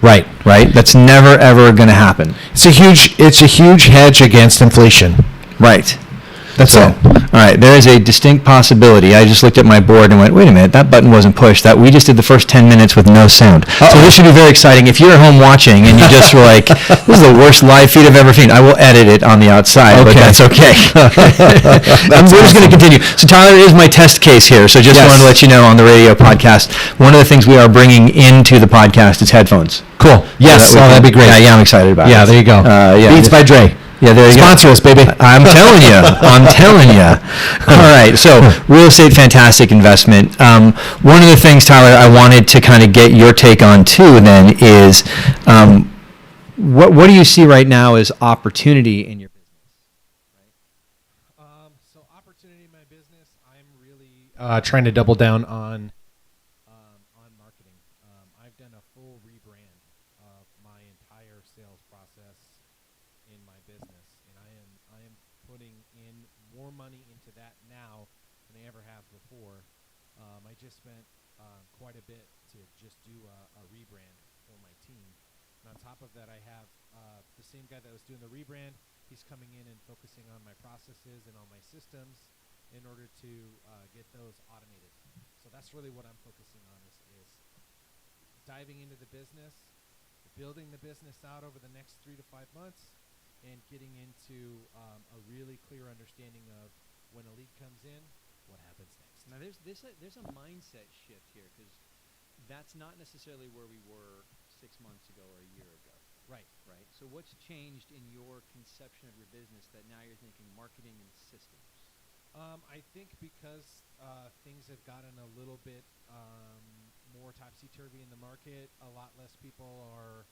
Right. Right? That's never, ever going to happen. It's a huge hedge against inflation. Right. That's So, it. all right, there is a distinct possibility. I just looked at my board and went, wait a minute, that button wasn't pushed. We just did the first 10 minutes with no sound. So this should be very exciting. If you're at home watching and you just were like, this is the worst live feed I've ever seen, I will edit it on the outside, but that's okay. And we're just going to continue. So Tyler is my test case here, so just wanted to let you know on the radio podcast, one of the things we are bringing into the podcast is headphones. Cool. Yes, that'd be great. Yeah, I'm excited about it. Yeah, there you go. Beats by Dre. Yeah, there you go. Sponsor us, baby. I'm telling you. I'm telling you. All right. So, real estate, fantastic investment. One of the things, Tyler, I wanted to kind of get your take on too. Then is what do you see right now as opportunity in your business? So opportunity in my business, I'm really trying to double down on marketing. I've done a full rebrand of my entire sales process in my business, and I am putting in more money into that now than I ever have before. I just spent quite a bit to just do a rebrand for my team. And on top of that, I have the same guy that was doing the rebrand. He's coming in and focusing on my processes and on my systems in order to get those automated. So that's really what I'm focusing on is diving into the business, building the business out over the next 3 to 5 months, and getting into a really clear understanding of when a lead comes in, what happens next. Now, there's a mindset shift here, because that's not necessarily where we were 6 months ago or a year ago. Right. Right. So what's changed in your conception of your business that now you're thinking marketing and systems? I think because things have gotten a little bit more topsy-turvy in the market, a lot less people are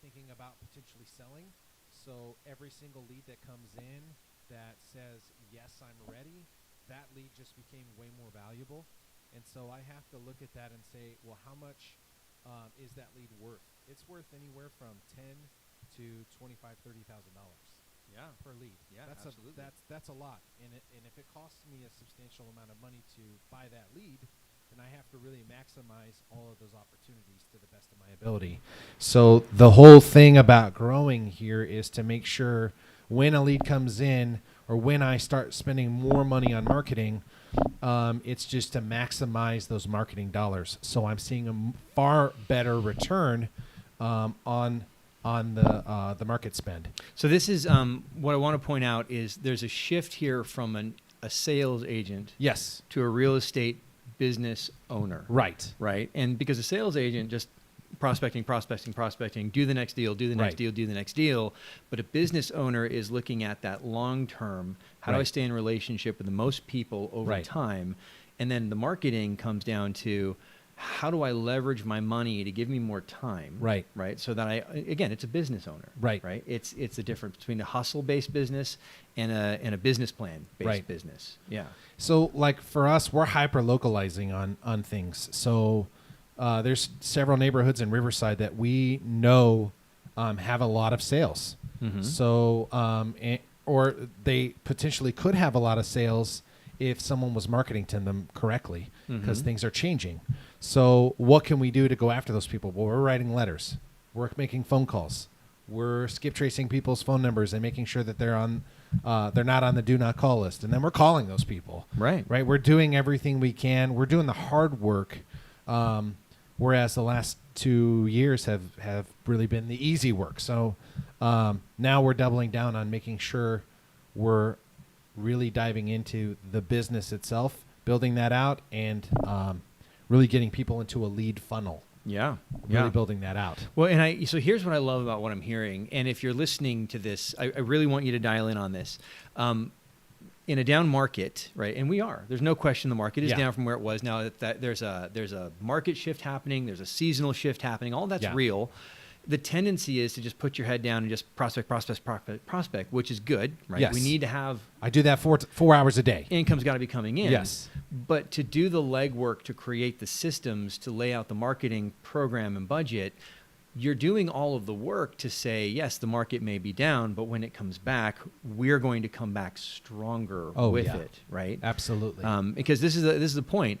thinking about potentially selling. So every single lead that comes in that says, yes, I'm ready, that lead just became way more valuable. And so I have to look at that and say, well, how much is that lead worth? It's worth anywhere from $10,000 to $25,000, $30,000. Yeah. Per lead. Yeah, absolutely. That's a lot. And if it costs me a substantial amount of money to buy that lead, then I have to really maximize all of those opportunities to the best of my ability. So the whole thing about growing here is to make sure when a lead comes in or when I start spending more money on marketing, it's just to maximize those marketing dollars. So I'm seeing a far better return on the market spend. So this is what I want to point out is there's a shift here from a sales agent Yes. to a real estate business owner. Right. Right. And because a sales agent just prospecting, do the next deal, do the next Right. deal, do the next deal. But a business owner is looking at that long term. How do I Right. stay in relationship with the most people over Right. time? And then the marketing comes down to how do I leverage my money to give me more time? Right. Right. So that again, it's a business owner. Right. Right. It's the difference between a hustle-based business and a business plan-based Right. business. Yeah. So like for us, we're hyper localizing on things. So there's several neighborhoods in Riverside that we know have a lot of sales. Mm-hmm. So or they potentially could have a lot of sales if someone was marketing to them correctly, because Mhm. things are changing. So what can we do to go after those people? Well, we're writing letters. We're making phone calls. We're skip tracing people's phone numbers and making sure that they're not on the do not call list. And then we're calling those people. Right. Right. We're doing everything we can. We're doing the hard work. Whereas the last 2 years have really been the easy work. So now we're doubling down on making sure we're really diving into the business itself, building that out, and really getting people into a lead funnel. Yeah. Really building that out. Well, so here's what I love about what I'm hearing. And if you're listening to this, I really want you to dial in on this. In a down market, right? And we are. There's no question the market is Yeah. down from where it was. Now that there's a market shift happening. There's a seasonal shift happening. All that's Yeah. real. The tendency is to just put your head down and just prospect, which is good, right? Yes. We need to have I do that 4 hours a day. income's got to be coming in. Yes. But to do the legwork, to create the systems, to lay out the marketing program and budget, you're doing all of the work to say, yes, the market may be down, but when it comes back, we're going to come back stronger with yeah. it, right? Absolutely. Because this is the point.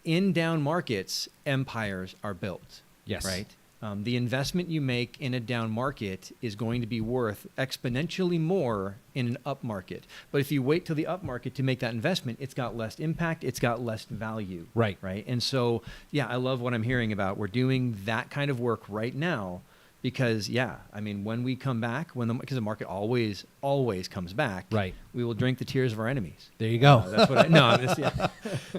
In down markets, empires are built. Yes. Right? The investment you make in a down market is going to be worth exponentially more in an up market. But if you wait till the up market to make that investment, it's got less impact, it's got less value. Right. Right. And so, yeah, I love what I'm hearing about. We're doing that kind of work right now because, yeah, I mean, when we come back, because the market always comes back, Right. we will drink the tears of our enemies. There you go. That's what I, no, I'm just, yeah.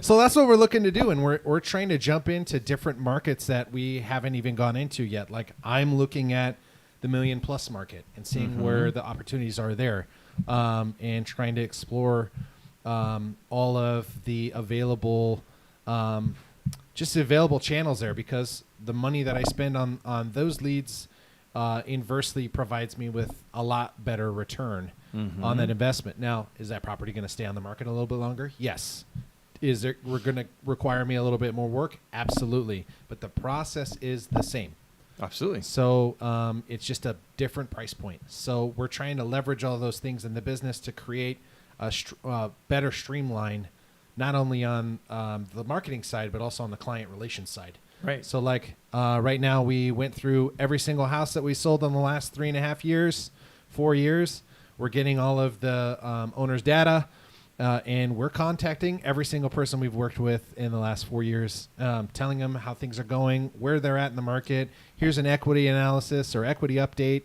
So that's what we're looking to do, and we're trying to jump into different markets that we haven't even gone into yet. Like I'm looking at the $1 million+ market and seeing where the opportunities are there, and trying to explore all of the available, just available channels there, because the money that I spend on those leads inversely provides me with a lot better return on that investment. Now, is that property going to stay on the market a little bit longer? Yes. Is it going to require me a little bit more work? Absolutely. But the process is the same. Absolutely. So it's just a different price point. So we're trying to leverage all those things in the business to create a better streamline, not only on the marketing side, but also on the client relations side. Right. So like right now we went through every single house that we sold in the last 3.5 years, 4 years. We're getting all of the owner's data, and we're contacting every single person we've worked with in the last 4 years, telling them how things are going, where they're at in the market. Here's an equity analysis or equity update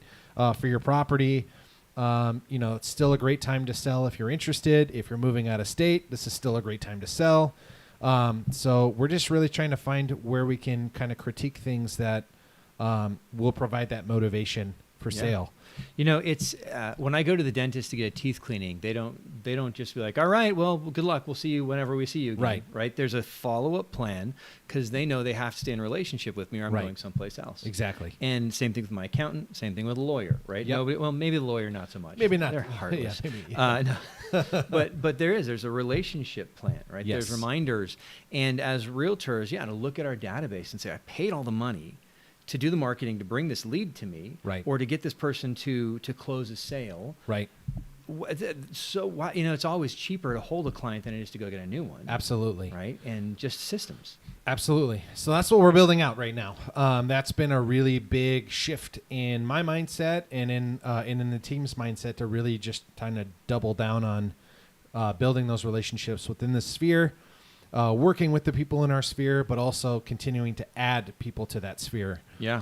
for your property. It's still a great time to sell if you're interested. If you're moving out of state, this is still a great time to sell. So we're just really trying to find where we can kind of critique things that will provide that motivation for sale. It's when I go to the dentist to get a teeth cleaning, they don't just be like, all right, well, good luck. We'll see you whenever we see you again. Right. There's a follow-up plan because they know they have to stay in a relationship with me or I'm going someplace else. Exactly. And same thing with my accountant, same thing with a lawyer, right? Yep. Well, maybe the lawyer not so much. Maybe not. They're heartless. Yeah, no. But there's a relationship plan, right? Yes. There's reminders. And as realtors, to look at our database and say, I paid all the money to do the marketing to bring this lead to me, right, or to get this person to close a sale, right. So why, it's always cheaper to hold a client than it is to go get a new one. Absolutely. Right. And just systems. Absolutely. So that's what we're building out right now. That's been a really big shift in my mindset and in the team's mindset to really just kind of double down on building those relationships within the sphere, working with the people in our sphere, but also continuing to add people to that sphere. Yeah.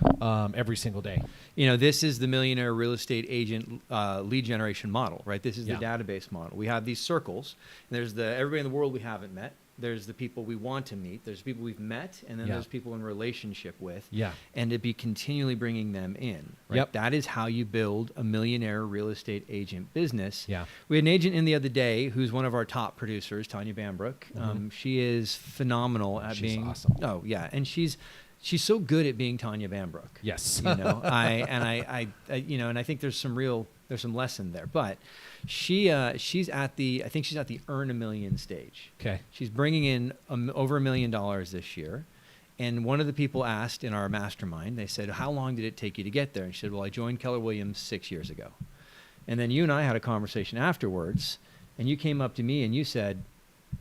Every single day. This is the Millionaire Real Estate Agent lead generation model, right? This is the database model. We have these circles. And there's everybody in the world we haven't met. There's the people we want to meet. There's people we've met, and then there's people in relationship with. Yeah. And to be continually bringing them in. Right? Yep. That is how you build a millionaire real estate agent business. Yeah. We had an agent in the other day who's one of our top producers, Tanya Bambrook. She is phenomenal at being awesome. Oh yeah, and she's so good at being Tanya Bambrook. Yes. And I think there's some lesson there, but she's at the earn $1 million stage. Okay. She's bringing in over $1 million this year. And one of the people asked in our mastermind, they said, how long did it take you to get there? And she said, well, I joined Keller Williams 6 years ago. And then you and I had a conversation afterwards, and you came up to me and you said,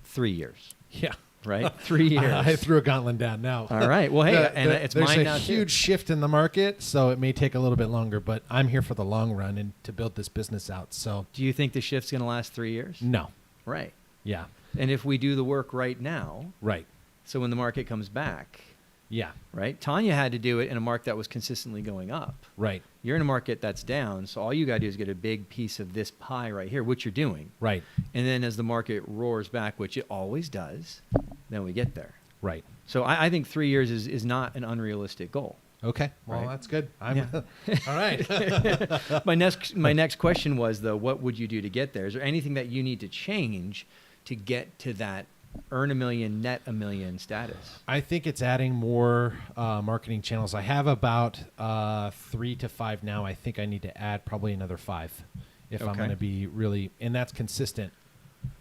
3 years. Yeah. Right? 3 years. I threw a gauntlet down now. All right. Well, hey, it's mine now. There's a huge shift in the market, so it may take a little bit longer, but I'm here for the long run and to build this business out. So, do you think the shift's going to last 3 years? No. Right. Yeah. And if we do the work right now, right. So when the market comes back, yeah, right. Tanya had to do it in a market that was consistently going up. Right. You're in a market that's down, so all you got to do is get a big piece of this pie right here, which you're doing. Right. And then as the market roars back, which it always does, then we get there. Right. So I think 3 years is not an unrealistic goal. Okay. Well, right? That's good. All right. My next question was, though, what would you do to get there? Is there anything that you need to change to get to that earn $1 million, net $1 million status? I think it's adding more marketing channels. I have about 3 to 5 now. I think I need to add probably another 5 if I'm going to be really, and that's consistent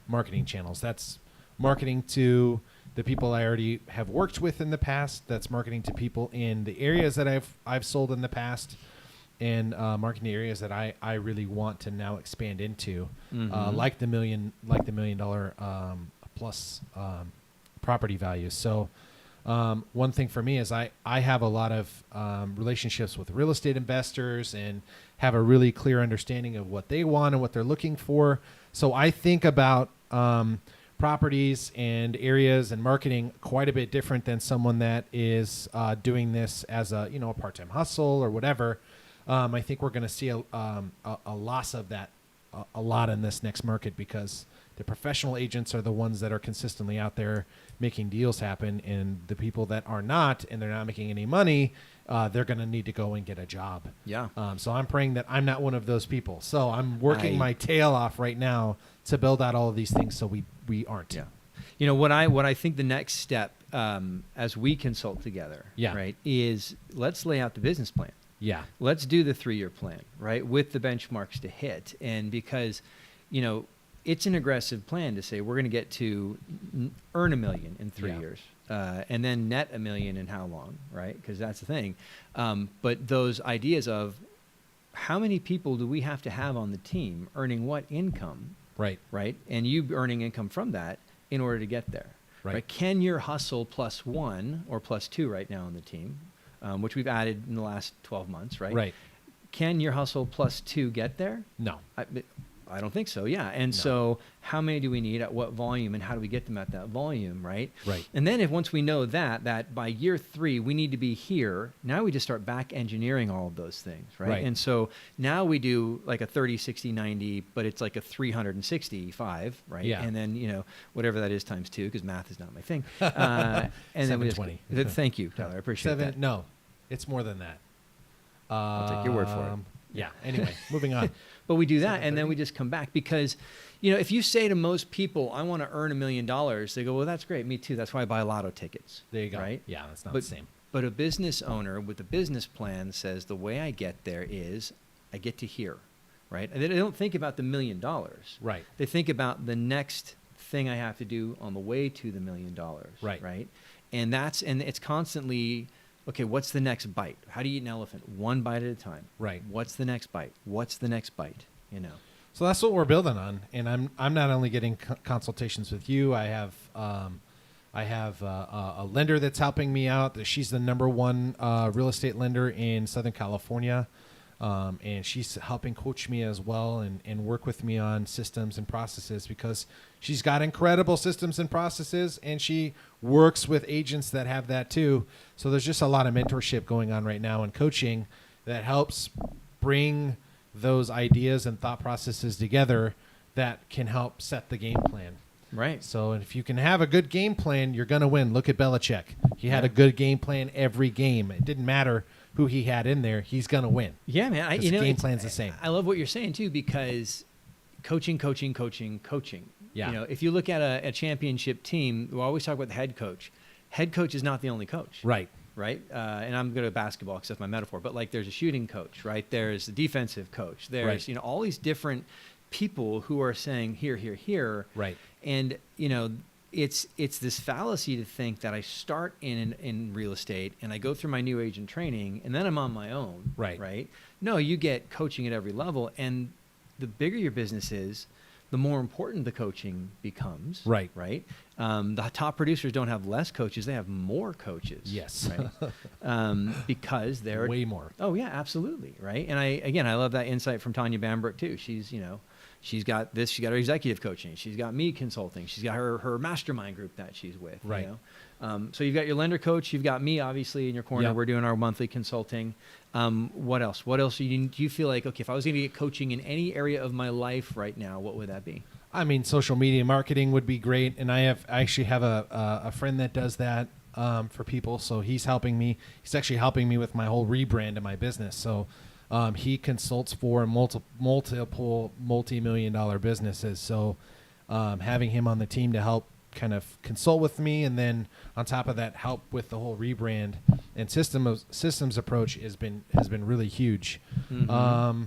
marketing channels. That's marketing to the people I already have worked with in the past. That's marketing to people in the areas that I've sold in the past, and marketing the areas that I really want to now expand into, like the $1 million plus property values. So one thing for me is I have a lot of relationships with real estate investors and have a really clear understanding of what they want and what they're looking for. So I think about properties and areas and marketing quite a bit different than someone that is doing this as a a part-time hustle or whatever. I think we're going to see a loss of that a lot in this next market, because the professional agents are the ones that are consistently out there making deals happen, and the people that are not and they're not making any money, they're going to need to go and get a job. Yeah. So I'm praying that I'm not one of those people. So I'm working my tail off right now to build out all of these things so we aren't. Yeah. You know, what I think the next step as we consult together, Yeah. right, is let's lay out the business plan. Yeah. Let's do the 3-year plan, right, with the benchmarks to hit. And because, it's an aggressive plan to say we're going to get to earn $1 million in 3 Yeah. years, and then net $1 million in how long, right? Because that's the thing. But those ideas of how many people do we have to have on the team earning what income, Right. right? And you earning income from that in order to get there, Right. Can your hustle +1 or +2 right now on the team, which we've added in the last 12 months, right? Right. Can your hustle +2 get there? No. I don't think so. Yeah. And No. so how many do we need at what volume, and how do we get them at that volume? Right. Right. And then once we know that by year 3, we need to be here. Now we just start back engineering all of those things. Right. Right. And so now we do like a 30, 60, 90, but it's like a 365. Right. Yeah. And then, whatever that is times 2, because math is not my thing. And then we just, 720. thank you, Tyler. I appreciate that. No, it's more than that. I'll take your word for it. Yeah. Anyway, moving on. But we do that, and 730. then we just come back because, if you say to most people, I want to earn $1 million, they go, well, that's great. Me too. That's why I buy lotto tickets. There you go. Right? Yeah, that's not But- the same. But a business owner with a business plan says the way I get there is I get to here, right? And they don't think about the $1 million. Right. They think about the next thing I have to do on the way to the $1 million. Right. Right. And it's constantly, okay, what's the next bite? How do you eat an elephant? One bite at a time. Right. What's the next bite? What's the next bite? So that's what we're building on, and I'm not only getting consultations with you. I have a lender that's helping me out. She's the #1 real estate lender in Southern California, and she's helping coach me as well and work with me on systems and processes, because she's got incredible systems and processes, and she works with agents that have that too. So there's just a lot of mentorship going on right now and coaching that helps bring those ideas and thought processes together that can help set the game plan. Right. So if you can have a good game plan, you're going to win. Look at Belichick. He had a good game plan every game. It didn't matter who he had in there. He's going to win. Yeah, man. The game plan's the same. I love what you're saying too, because coaching. Yeah. If you look at a championship team, we always talk about the head coach. Head coach is not the only coach. Right. Right. And I'm good at basketball because that's my metaphor. But like, there's a shooting coach, right? There's a defensive coach. There's, Right. all these different people who are saying here. Right. And, it's this fallacy to think that I start in real estate and I go through my new agent training and then I'm on my own. Right. Right. No, you get coaching at every level. And the bigger your business is, the more important the coaching becomes. Right. Right. The top producers don't have less coaches. They have more coaches. Yes. Right. Because they're Way more. Oh yeah, absolutely. Right. And I love that insight from Tanya Bambrick too. She's got this, she's got her executive coaching. She's got me consulting. She's got her mastermind group that she's with. Right. So you've got your lender coach. You've got me, obviously, in your corner. Yep. We're doing our monthly consulting. What else? What else do you feel like, okay, if I was going to get coaching in any area of my life right now, what would that be? I mean, social media marketing would be great. And I actually have a friend that does that for people. So he's helping me. He's actually helping me with my whole rebrand of my business. So he consults for multiple multi-million-dollar businesses. So having him on the team to help kind of consult with me, and then on top of that, help with the whole rebrand and systems approach has been really huge. Mm-hmm.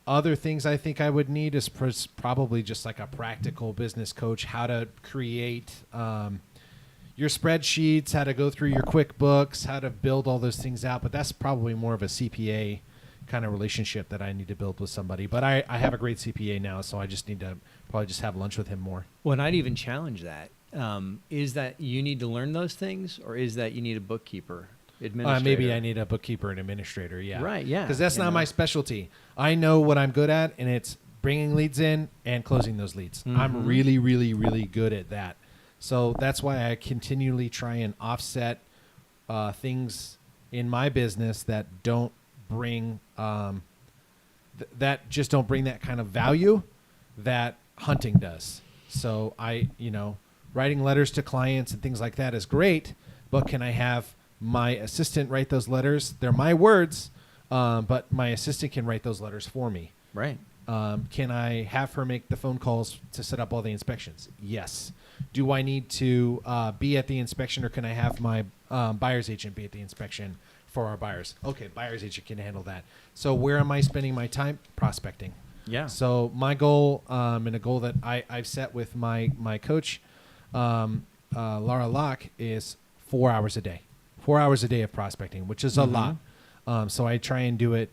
Other things I think I would need is probably just like a practical business coach, how to create your spreadsheets, how to go through your QuickBooks, how to build all those things out. But that's probably more of a CPA kind of relationship that I need to build with somebody. But I have a great CPA now, so I just need to probably just have lunch with him more. Well, and I'd even challenge that. is that you need to learn those things, or is that you need a bookkeeper, administrator? Maybe I need a bookkeeper and administrator. Yeah. Right, yeah, Because that's you not know. my specialty. I know what I'm good at, and it's bringing leads in and closing those leads. I'm really, really, really good at that. So that's why I continually try and offset things in my business that don't bring that just don't bring that kind of value that hunting does. So writing letters to clients and things like that is great, but can I have my assistant write those letters? They're my words, but my assistant can write those letters for me. Right. Can I have her make the phone calls to set up all the inspections? Yes. Do I need to be at the inspection, or can I have my buyer's agent be at the inspection for our buyers? Okay, buyer's agent can handle that. So where am I spending my time? Prospecting. Yeah. So my goal, and a goal that I've set with my coach, Laura Locke, is 4 hours a day. 4 hours a day of prospecting, which is a lot. So I try and do it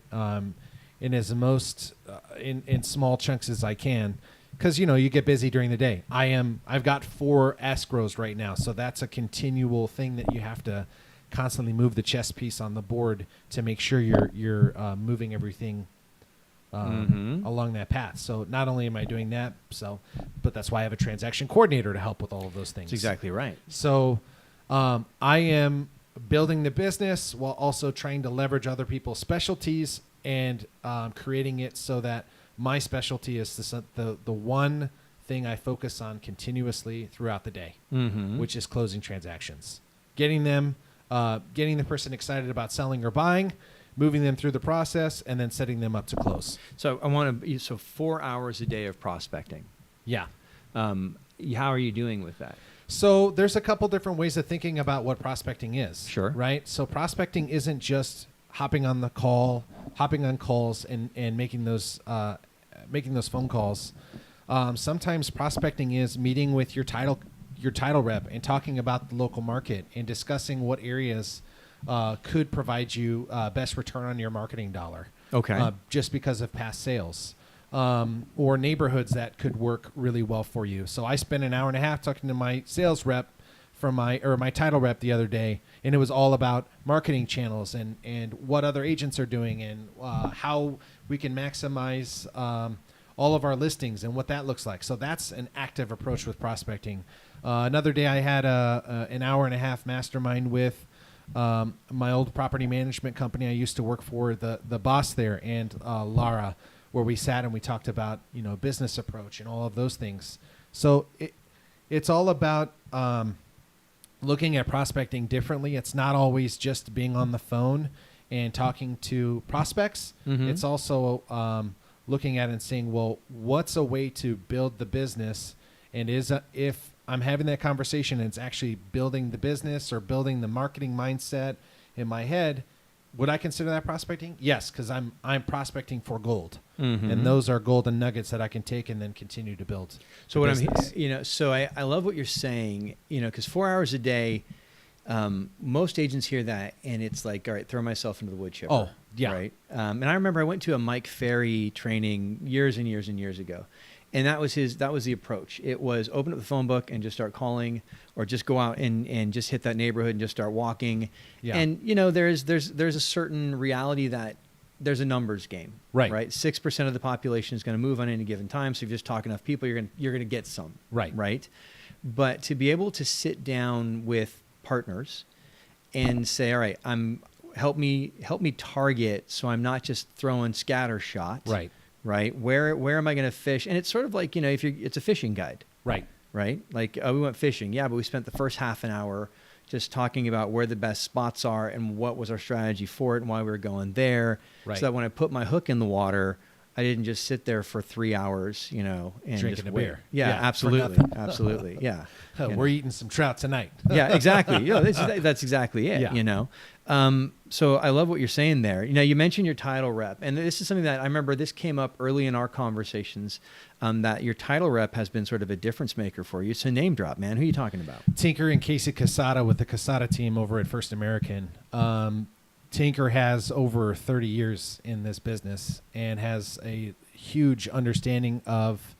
in as most in small chunks as I can, because you get busy during the day. I've got 4 escrows right now, so that's a continual thing that you have to constantly move the chess piece on the board to make sure you're moving everything along that path. So not only am I doing that, but that's why I have a transaction coordinator to help with all of those things. That's exactly right. So I am building the business while also trying to leverage other people's specialties and creating it so that my specialty is the one thing I focus on continuously throughout the day, which is closing transactions, getting the person excited about selling or buying, moving them through the process, and then setting them up to close. So 4 hours a day of prospecting. Yeah. How are you doing with that? So there's a couple different ways of thinking about what prospecting is. Sure. Right? So prospecting isn't just hopping on calls and making those phone calls. Sometimes prospecting is meeting with your title rep and talking about the local market and discussing what areas could provide you best return on your marketing dollar. Okay. Just because of past sales. Or neighborhoods that could work really well for you. So I spent an hour and a half talking to my sales rep my title rep the other day, and it was all about marketing channels and what other agents are doing and how we can maximize all of our listings and what that looks like. So that's an active approach with prospecting. Another day I had an hour and a half mastermind with my old property management company I used to work for, the boss there, and Lara, where we sat and we talked about business approach and all of those things. So it's all about looking at prospecting differently. It's not always just being on the phone and talking to prospects. It's also looking at it and saying, well, what's a way to build the business? And if I'm having that conversation and it's actually building the business or building the marketing mindset in my head, would I consider that prospecting? Yes, because I'm prospecting for gold, and those are golden nuggets that I can take and then continue to build. So what business. I love what you're saying, because 4 hours a day, most agents hear that and it's like, all right, throw myself into the wood chipper. Oh, yeah. Right. And I remember I went to a Mike Ferry training years and years and years ago. And that was the approach. It was open up the phone book and just start calling, or just go out and just hit that neighborhood and just start walking. Yeah. And there's a certain reality that there's a numbers game. Right. Right. 6% of the population is going to move on any given time. So if you just talk enough people, you're going to get some. Right. Right. But to be able to sit down with partners and say, all right, help me target, so I'm not just throwing scattershot. Right. Right. Where am I going to fish? And it's sort of like, it's a fishing guide. Right. Right. Like, we went fishing. Yeah. But we spent the first half an hour just talking about where the best spots are and what was our strategy for it and why we were going there. Right. So that when I put my hook in the water, I didn't just sit there for 3 hours, and drinking just a wait. beer. Yeah, Yeah, absolutely. for nothing. Absolutely. Yeah. We're eating some trout tonight. Yeah, exactly. That's exactly it. Yeah. So I love what you're saying there. You mentioned your title rep, and this is something that I remember. This came up early in our conversations. That your title rep has been sort of a difference maker for you. So name drop, man. Who are you talking about? Tinker and Casey Casada with the Casada team over at First American. Tinker has over 30 years in this business and has a huge understanding of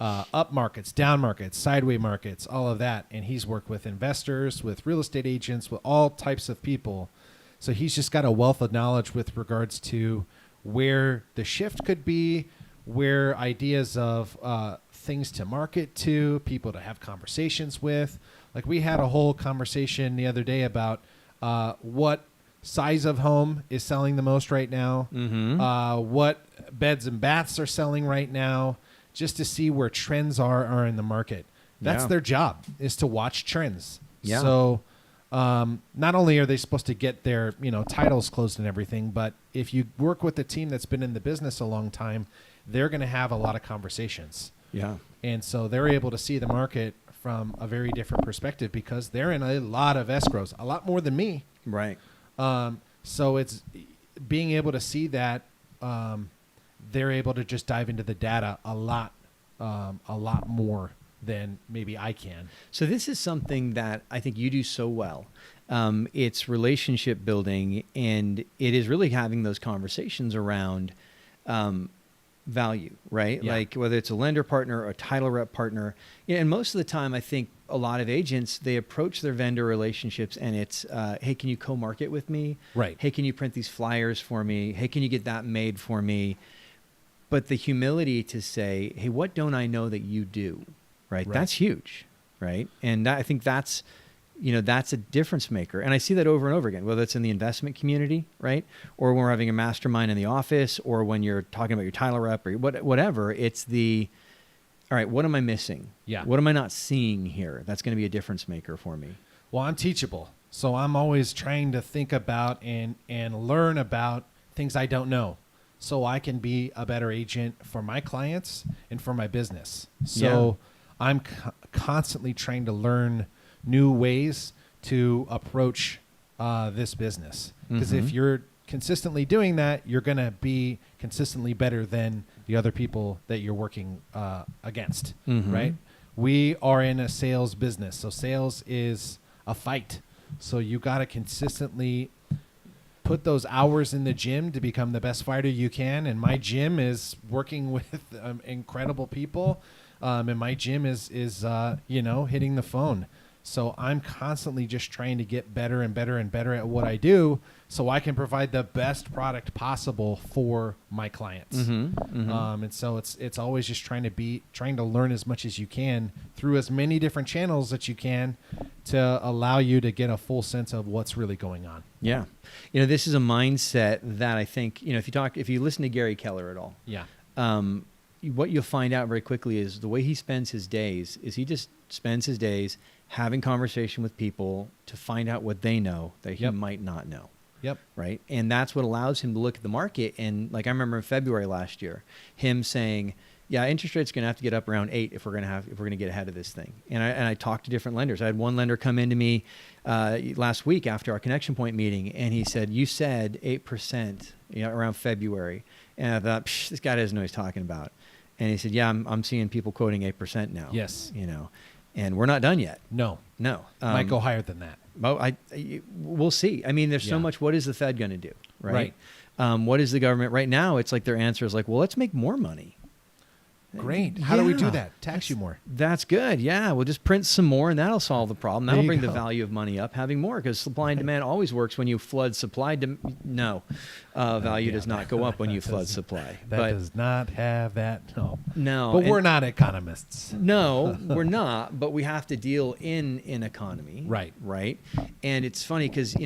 up markets, down markets, sideway markets, all of that. And he's worked with investors, with real estate agents, with all types of people. So he's just got a wealth of knowledge with regards to where the shift could be, where ideas of things to market to, people to have conversations with. Like we had a whole conversation the other day about what size of home is selling the most right now, what beds and baths are selling right now, just to see where trends are in the market. That's their job, is to watch trends. Yeah. So not only are they supposed to get their titles closed and everything, but if you work with a team that's been in the business a long time, they're going to have a lot of conversations. Yeah. And so they're able to see the market from a very different perspective because they're in a lot of escrows, a lot more than me. Right. So it's being able to see that they're able to just dive into the data a lot more than maybe I can. So this is something that I think you do so well. It's relationship building, and it is really having those conversations around value, right? Yeah. Like whether it's a lender partner or a title rep partner. Yeah, and most of the time, I think a lot of agents, they approach their vendor relationships and it's, hey, can you co-market with me? Right. Hey, can you print these flyers for me? Hey, can you get that made for me? But the humility to say, hey, what don't I know that you do? Right. Right. That's huge. Right. And I think that's a difference maker. And I see that over and over again, whether it's in the investment community, right? Or when we're having a mastermind in the office, or when you're talking about your title rep or whatever, it's all right, what am I missing? Yeah. What am I not seeing here? That's going to be a difference maker for me. Well, I'm teachable. So I'm always trying to think about and learn about things I don't know, so I can be a better agent for my clients and for my business. So I'm constantly trying to learn new ways to approach this business. Because if you're consistently doing that, you're going to be consistently better than the other people that you're working against, right? We are in a sales business. So sales is a fight. So you got to consistently put those hours in the gym to become the best fighter you can. And my gym is working with incredible people. And my gym is hitting the phone. So I'm constantly just trying to get better and better and better at what I do, so I can provide the best product possible for my clients. And so it's always just trying to learn as much as you can through as many different channels that you can to allow you to get a full sense of what's really going on. Yeah. This is a mindset that I think, if you listen to Gary Keller at all, Yeah. what you'll find out very quickly is the way he spends his days is he just spends his days having conversation with people to find out what they know that he might not know. Yep. Right. And that's what allows him to look at the market. And like I remember in February last year, him saying, yeah, interest rates are going to have to get up around 8 if we're going to get ahead of this thing. And I talked to different lenders. I had one lender come into me last week after our Connection Point meeting, and he said, you said 8% around February. And I thought, this guy doesn't know what he's talking about. And he said, yeah, I'm seeing people quoting 8% now. Yes. And we're not done yet. No. Might Might go higher than that. Well, we'll see. I mean, there's so much. What is the Fed going to do? Right. What is the government right now? It's like their answer is like, well, let's make more money. Great. How do we do Yeah. that? Tax you more. That's good. Yeah. We'll just print some more and that'll solve the problem. There That'll you bring the go. value of money up, having more, because supply and demand always works when you flood supply. No, value does not go up when you flood supply. That does not have that. No. No. But and- we're not economists. No, we're not, but we have to deal in an economy. Right. Right. And it's funny because,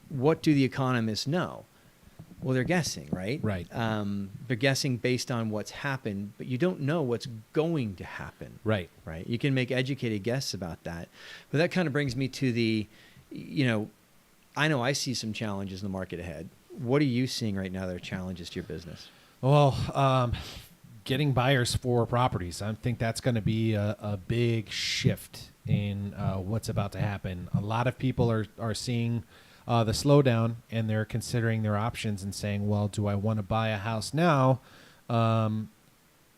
what do the economists know? Well, they're guessing, right? Right. They're guessing based on what's happened, but you don't know what's going to happen. Right. Right. You can make educated guesses about that. But that kind of brings me to I know I see some challenges in the market ahead. What are you seeing right now that are challenges to your business? Well, getting buyers for properties. I think that's going to be a big shift in what's about to happen. A lot of people are seeing the slowdown, and they're considering their options and saying, well, do I want to buy a house now,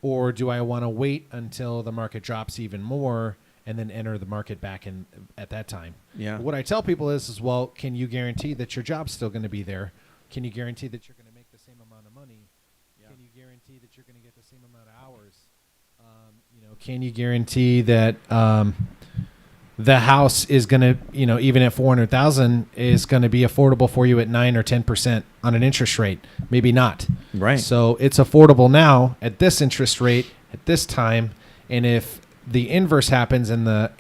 or do I want to wait until the market drops even more and then enter the market back in at that time? Yeah. What I tell people is, well, can you guarantee that your job's still going to be there? Can you guarantee that you're going to make the same amount of money? Yeah. Can you guarantee that you're going to get the same amount of hours? can you guarantee that the house is going to, even at 400,000 is going to be affordable for you at 9 or 10% on an interest rate? Maybe not. Right. So it's affordable now at this interest rate at this time. And if the inverse happens and the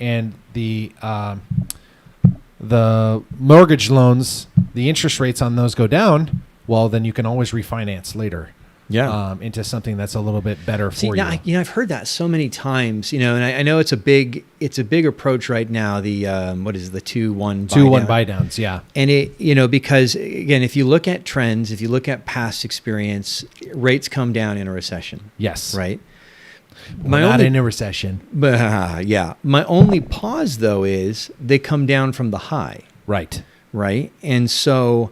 mortgage loans, the interest rates on those go down, well, then you can always refinance later. Yeah. Into something that's a little bit better See, for now, you. I've heard that so many times, and I know it's a big approach right now. The what is it, the 2-1 2-1 buy downs, yeah. And it, because again, if you look at trends, if you look at past experience, rates come down in a recession. Yes. Right. Well, not in a recession. Yeah. My only pause though is they come down from the high. Right. Right. And so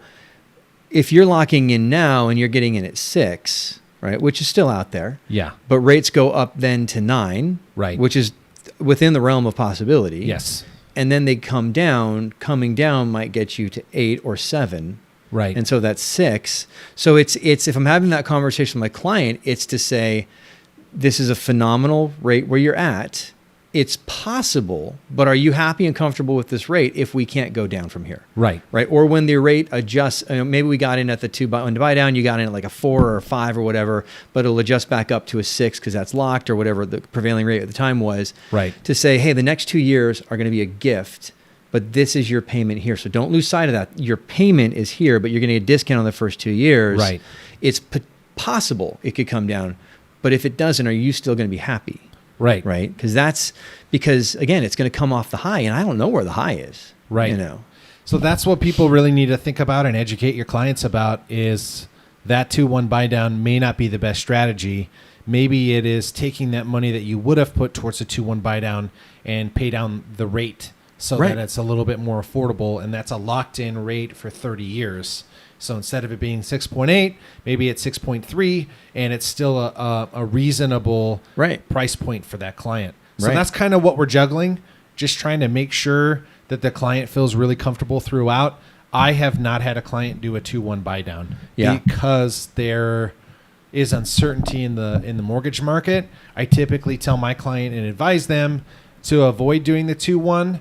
if you're locking in now and you're getting in at 6, right, which is still out there. Yeah. But rates go up then to 9. Right. Which is within the realm of possibility. Yes. And then they come down. Coming down might get you to 8 or 7. Right. And so that's 6. So it's if I'm having that conversation with my client, it's to say, this is a phenomenal rate where you're at. It's possible, but are you happy and comfortable with this rate if we can't go down from here? Right. Right. Or when the rate adjusts, maybe we got in at the 2 buy down, you got in at like a 4 or a 5 or whatever, but it'll adjust back up to a 6 because that's locked or whatever the prevailing rate at the time was. Right. To say, hey, the next 2 years are going to be a gift, but this is your payment here. So don't lose sight of that. Your payment is here, but you're going to get a discount on the first 2 years. Right. It's possible it could come down, but if it doesn't, are you still going to be happy? Right. Right. Because again, it's going to come off the high and I don't know where the high is. Right. So that's what people really need to think about and educate your clients about is that 2-1 buy down may not be the best strategy. Maybe it is taking that money that you would have put towards a 2-1 buy down and pay down the rate so that it's a little bit more affordable. And that's a locked in rate for 30 years. So instead of it being 6.8, maybe it's 6.3, and it's still a reasonable price point for that client. So that's kind of what we're juggling, just trying to make sure that the client feels really comfortable throughout. I have not had a client do a 2-1 buy down because there is uncertainty in the mortgage market. I typically tell my client and advise them to avoid doing the 2-1.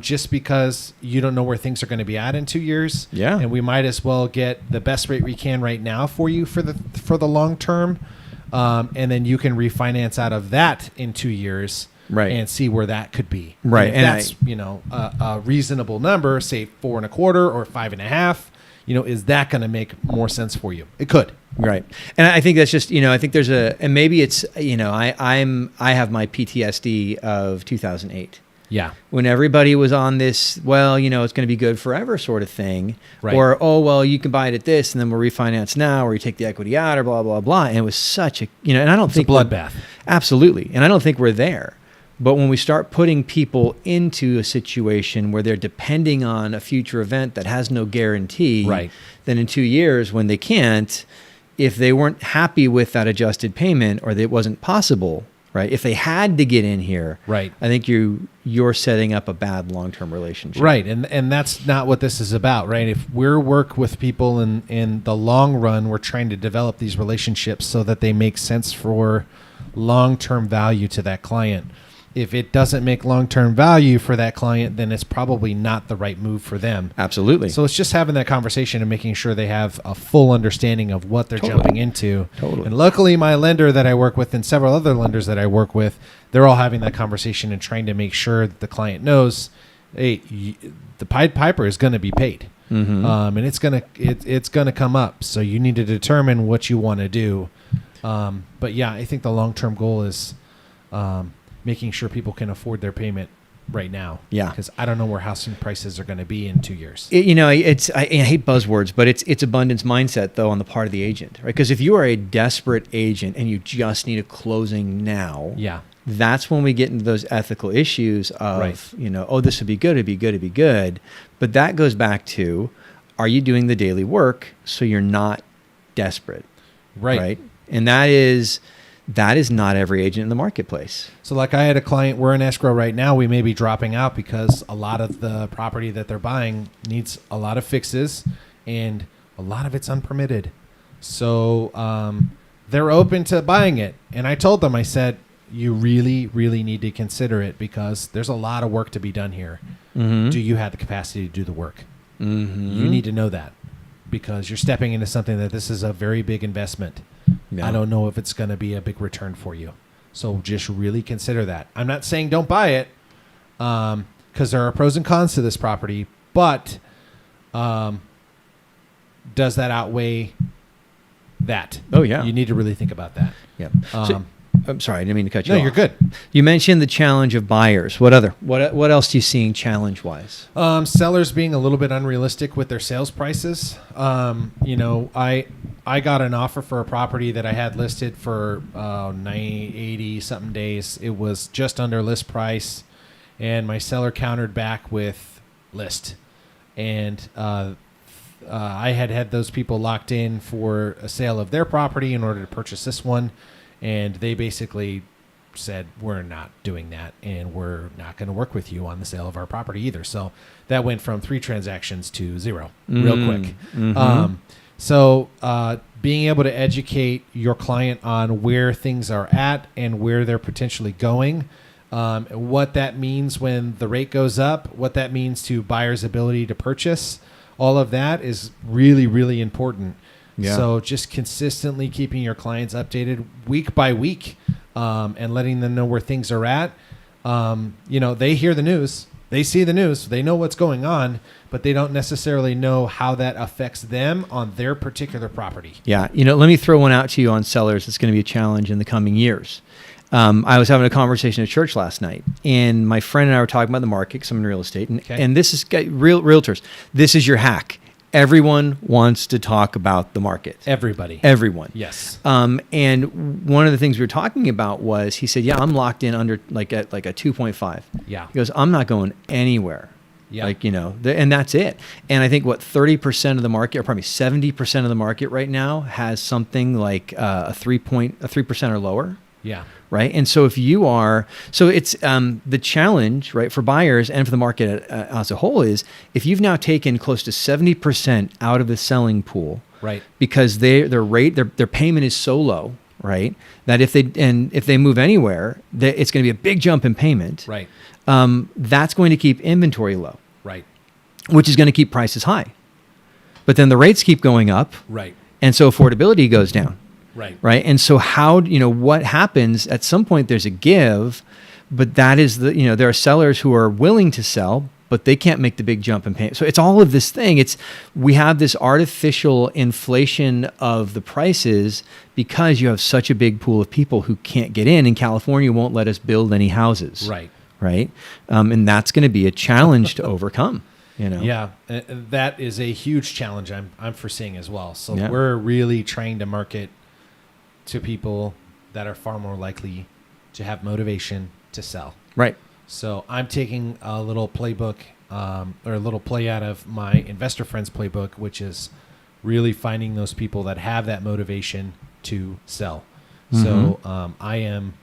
Just because you don't know where things are going to be at in 2 years. Yeah. And we might as well get the best rate we can right now for you for the long term. And then you can refinance out of that in 2 years. Right. And see where that could be. Right. And that's, a reasonable number, say 4.25 or 5.5, is that going to make more sense for you? It could. Right. And I think that's just, I think there's and maybe it's, I have my PTSD of 2008. Yeah. When everybody was on this, it's going to be good forever sort of thing. Right. Or, you can buy it at this and then we'll refinance now, or you take the equity out or blah, blah, blah. And it was such a, and I don't think it's a bloodbath. Absolutely. And I don't think we're there. But when we start putting people into a situation where they're depending on a future event that has no guarantee, then in 2 years when they can't, if they weren't happy with that adjusted payment or that it wasn't possible, right? If they had to get in here, right? I think you're setting up a bad long-term relationship, right? And that's not what this is about, right? If we're work with people in the long run, we're trying to develop these relationships so that they make sense for long-term value to that client. If it doesn't make long-term value for that client, then it's probably not the right move for them. Absolutely. So it's just having that conversation and making sure they have a full understanding of what they're jumping into. Totally. And luckily, my lender that I work with and several other lenders that I work with, they're all having that conversation and trying to make sure that the client knows, hey, the Pied Piper is going to be paid. Mm-hmm. And it's gonna come up. So you need to determine what you want to do. But yeah, I think the long-term goal is making sure people can afford their payment right now. Yeah. Because I don't know where housing prices are going to be in 2 years. I hate buzzwords, but it's abundance mindset though on the part of the agent, right? Because if you are a desperate agent and you just need a closing now, that's when we get into those ethical issues of, this would be good, it'd be good, it'd be good. But that goes back to, are you doing the daily work so you're not desperate? Right. And that is not every agent in the marketplace. So like I had a client, we're in escrow right now. We may be dropping out because a lot of the property that they're buying needs a lot of fixes and a lot of it's unpermitted. So they're open to buying it. And I told them, I said, you really, really need to consider it because there's a lot of work to be done here. Mm-hmm. Do you have the capacity to do the work? Mm-hmm. You need to know that because you're stepping into something that this is a very big investment. Yeah. I don't know if it's going to be a big return for you. So just really consider that. I'm not saying don't buy it because there are pros and cons to this property, but does that outweigh that? Oh, yeah. You need to really think about that. Yeah. So, I'm sorry, I didn't mean to cut you No, off. you're good. You mentioned the challenge of buyers. What else are you seeing challenge-wise? Sellers being a little bit unrealistic with their sales prices. I got an offer for a property that I had listed for 80 something days. It was just under list price, and my seller countered back with list. And I had those people locked in for a sale of their property in order to purchase this one, and they basically said, we're not doing that, and we're not going to work with you on the sale of our property either. So that went from 3 transactions to 0 real quick. Mm-hmm. So being able to educate your client on where things are at and where they're potentially going, what that means when the rate goes up, what that means to buyers' ability to purchase, all of that is really, really important. Yeah. So just consistently keeping your clients updated week by week and letting them know where things are at. They hear the news. They see the news. They know what's going on, but they don't necessarily know how that affects them on their particular property. Yeah. Let me throw one out to you on sellers. It's going to be a challenge in the coming years. I was having a conversation at church last night, and my friend and I were talking about the market because I'm in real estate. And this is realtors. This is your hack. Everyone wants to talk about the market. Everyone. Yes. And one of the things we were talking about was, he said, yeah, I'm locked in under like a 2.5. Yeah. He goes, I'm not going anywhere. Yeah. And that's it. And I think 30% of the market, or probably 70% of the market right now has something like a 3% or lower. Yeah. Right. And so if you are, it's the challenge, right, for buyers and for the market as a whole is if you've now taken close to 70% out of the selling pool, right, because their payment is so low, right, that if they move anywhere, it's going to be a big jump in payment. right, that's going to keep inventory low, right, which is going to keep prices high. But then the rates keep going up, right, and so affordability goes down. right, Right. And so what happens at some point, there's a give, but that is there are sellers who are willing to sell, but they can't make the big jump in payment. So it's all of this thing. We have this artificial inflation of the prices because you have such a big pool of people who can't get in, and California won't let us build any houses. right. Right. And that's going to be a challenge to overcome. Yeah, that is a huge challenge I'm foreseeing as well. So Yeah. we're really trying to market to people that are far more likely to have motivation to sell. Right. So I'm taking a little playbook or a little play out of my Investor Friends playbook, which is really finding those people that have that motivation to sell. So I am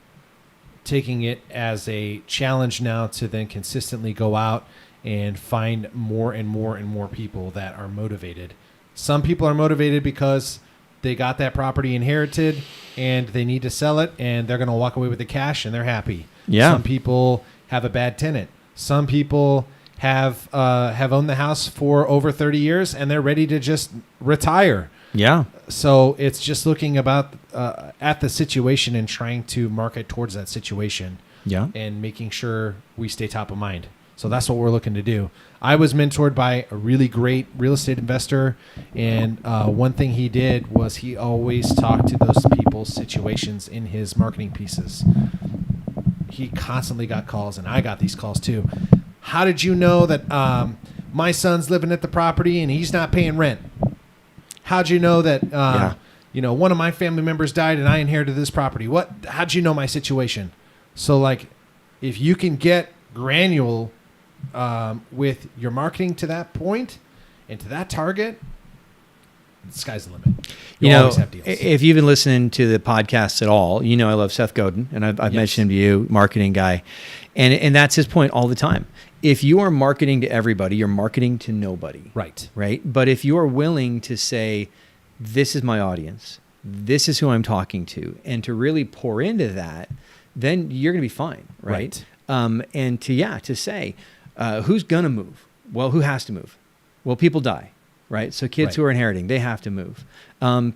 taking it as a challenge now to then consistently go out and find more and more and more people that are motivated. Some people are motivated because they got that property inherited and they need to sell it, and they're going to walk away with the cash and they're happy. Yeah. Some people have a bad tenant. Some people have owned the house for over 30 years and they're ready to just retire. Yeah. So it's just looking about at the situation and trying to market towards that situation. Yeah. And making sure we stay top of mind. So that's what we're looking to do. I was mentored by a really great real estate investor, and one thing he did was he always talked to those people's situations in his marketing pieces. He constantly got calls, and I got these calls too. How did you know that my son's living at the property and he's not paying rent? How'd you know that one of my family members died and I inherited this property? How'd you know my situation? So if you can get granular with your marketing to that point and to that target, the sky's the limit. You'll always have deals. If you've been listening to the podcast at all, I love Seth Godin, and I've mentioned him to you, marketing guy, and that's his point all the time. If you are marketing to everybody, you're marketing to nobody. Right. Right. But if you are willing to say, this is my audience, this is who I'm talking to, and to really pour into that, then you're going to be fine, right? And to say, who's going to move? Well, who has to move? Well, people die, right? So kids who are inheriting, they have to move.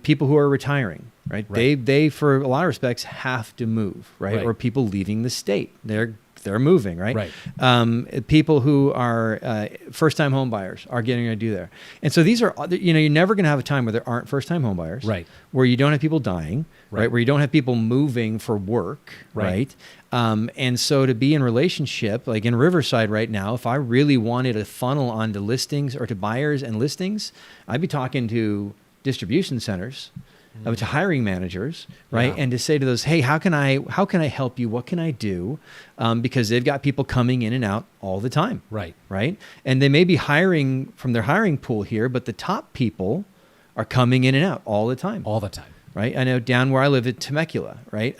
People who are retiring, right? They for a lot of respects have to move, right? Or people leaving the state, they're moving, right? People who are first-time home buyers are getting to do there. And so these are, you're never going to have a time where there aren't first-time home buyers, where you don't have people dying, right? Where you don't have people moving for work, right? And so to be in relationship, like in Riverside right now, if I really wanted a funnel onto listings or to buyers and listings, I'd be talking to distribution centers, to hiring managers, right? And to say to those, hey, how can I help you? What can I do? Because they've got people coming in and out all the time, right? And they may be hiring from their hiring pool here, but the top people are coming in and out all the time, right? I know down where I live at Temecula, right?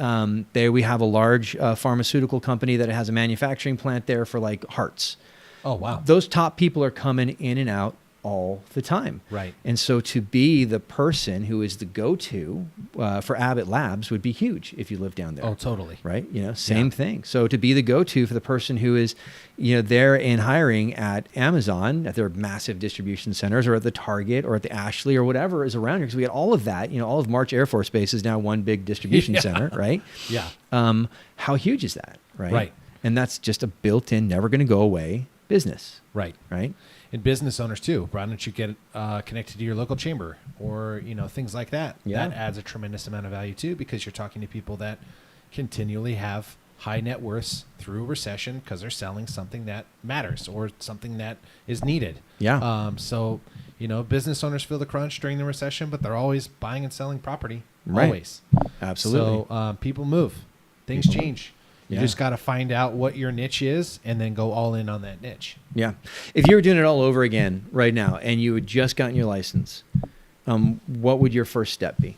There we have a large pharmaceutical company that has a manufacturing plant there for like hearts. Oh, wow. Those top people are coming in and out all the time. Right. And so to be the person who is the go-to for Abbott Labs would be huge if you live down there. Oh, totally. Right? Same thing. So to be the go-to for the person who is, there in hiring at Amazon, at their massive distribution centers, or at the Target, or at the Ashley, or whatever is around here, because we got all of that. All of March Air Force Base is now one big distribution center, right? Yeah. How huge is that, right? Right. And that's just a built-in, never going to go away business. Right. Right. And business owners too. Why don't you get connected to your local chamber, or things like that? Yeah. That adds a tremendous amount of value too, because you're talking to people that continually have high net worths through a recession because they're selling something that matters or something that is needed. Yeah. So business owners feel the crunch during the recession, but they're always buying and selling property. Right. Always. Absolutely. So people move. Things change. You just got to find out what your niche is and then go all in on that niche. Yeah. If you were doing it all over again right now and you had just gotten your license, what would your first step be?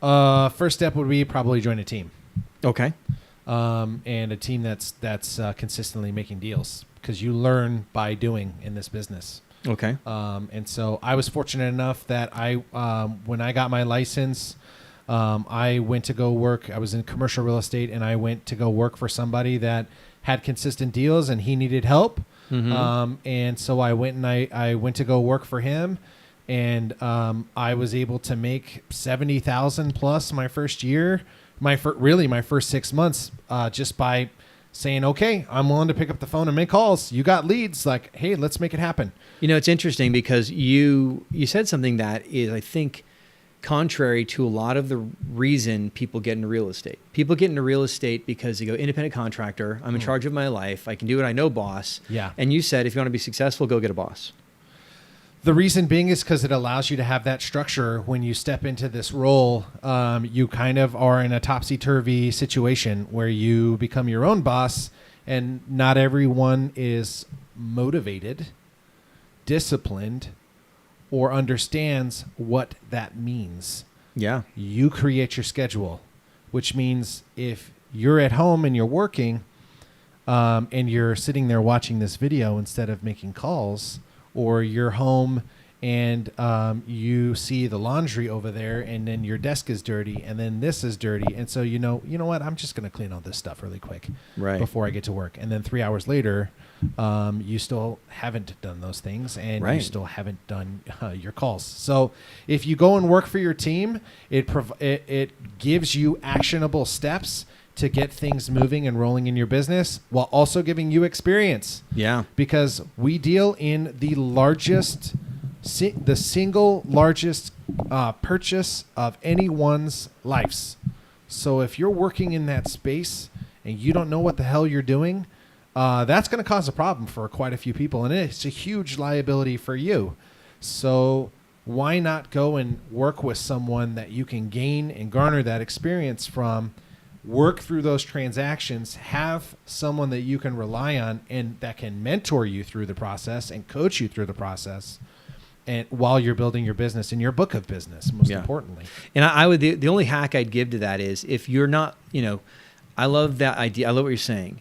First step would be probably join a team. Okay. And a team that's consistently making deals, because you learn by doing in this business. Okay. And so I was fortunate enough that when I got my license, I went to go work. I was in commercial real estate, and I went to go work for somebody that had consistent deals, and he needed help. And so I went and I went to go work for him, and I was able to make $70,000 plus my first year, my first 6 months, just by saying, okay, I'm willing to pick up the phone and make calls. You got leads, like, hey, let's make it happen. It's interesting because you said something that is, I think, contrary to a lot of the reason people get into real estate. People get into real estate because they go independent contractor. I'm in charge of my life. I can do what I know, boss. Yeah. And you said, if you want to be successful, go get a boss. The reason being is because it allows you to have that structure. When you step into this role, you kind of are in a topsy-turvy situation where you become your own boss, and not everyone is motivated, disciplined, or understands what that means. Yeah. You create your schedule, which means if you're at home and you're working, and you're sitting there watching this video instead of making calls, or you're home and you see the laundry over there, and then your desk is dirty, and then this is dirty, and so you know what? I'm just going to clean all this stuff really quick before I get to work. And then 3 hours later, you still haven't done those things, and you still haven't done your calls. So if you go and work for your team, it gives you actionable steps to get things moving and rolling in your business, while also giving you experience. Yeah. Because we deal in the single largest purchase of anyone's lives. So if you're working in that space and you don't know what the hell you're doing, that's going to cause a problem for quite a few people, and it's a huge liability for you. So why not go and work with someone that you can gain and garner that experience from, work through those transactions, have someone that you can rely on and that can mentor you through the process and coach you through the process, and while you're building your business and your book of business, most importantly. And I would, the only hack I'd give to that is, if you're not, I love that idea. I love what you're saying.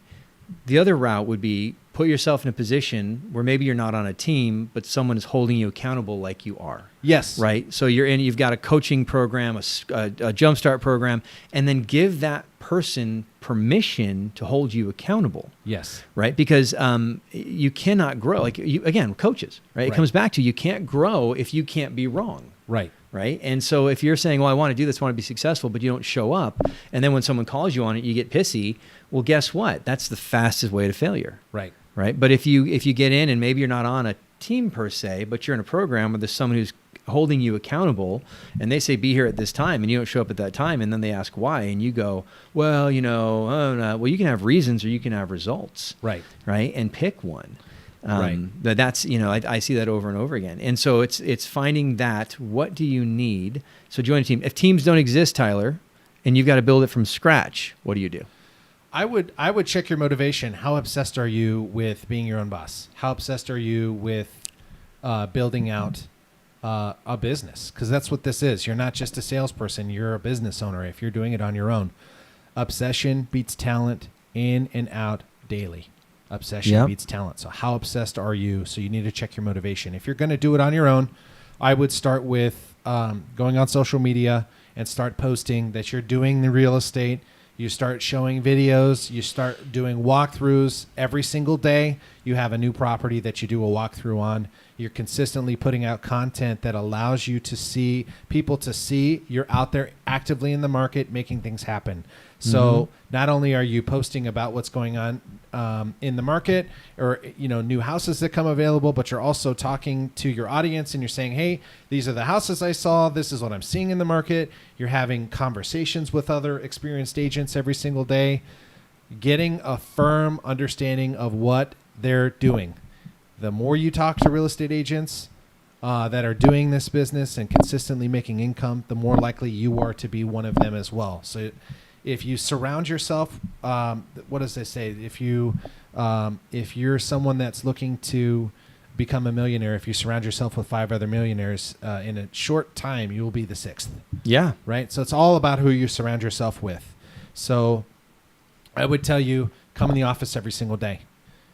The other route would be, put yourself in a position where maybe you're not on a team, but someone is holding you accountable like you are. Yes. Right. So you've got a coaching program, a jumpstart program, and then give that person permission to hold you accountable. Yes. Right? Because you cannot grow. Like, again, coaches, right? It Right. comes back to you can't grow if you can't be wrong. Right. Right. And so if you're saying, well, I want to do this, I want to be successful, but you don't show up, and then when someone calls you on it, you get pissy. Well, guess what? That's the fastest way to failure. Right. Right. But if you get in and maybe you're not on a team per se, but you're in a program where there's someone who's holding you accountable, and they say, be here at this time, and you don't show up at that time, and then they ask why, and you go, well, you know, oh, no. Well, you can have reasons or you can have results. Right. Right. And pick one. Right. But that's, you know, I see that over and over again. And so it's finding that, what do you need? So join a team. If teams don't exist, Tyler, and you've got to build it from scratch, what do you do? I would check your motivation. How obsessed are you with being your own boss? How obsessed are you with building out a business? Because that's what this is. You're not just a salesperson. You're a business owner if you're doing it on your own. Obsession beats talent in and out daily. Obsession Yep. beats talent. So how obsessed are you? So you need to check your motivation. If you're going to do it on your own, I would start with going on social media and start posting that you're doing the real estate. You start showing videos. You start doing walkthroughs every single day. You have a new property that you do a walkthrough on. You're consistently putting out content that allows you to see people to see you're out there actively in the market making things happen. So not only are you posting about what's going on in the market or, you know, new houses that come available, but you're also talking to your audience and you're saying, hey, these are the houses I saw. This is what I'm seeing in the market. You're having conversations with other experienced agents every single day, getting a firm understanding of what they're doing. The more you talk to real estate agents that are doing this business and consistently making income, the more likely you are to be one of them as well. So if you surround yourself, what does they say? If you're someone that's looking to become a millionaire, if you surround yourself with 5 other millionaires in a short time, you will be the 6th. Yeah. Right? So it's all about who you surround yourself with. So I would tell you, come in the office every single day.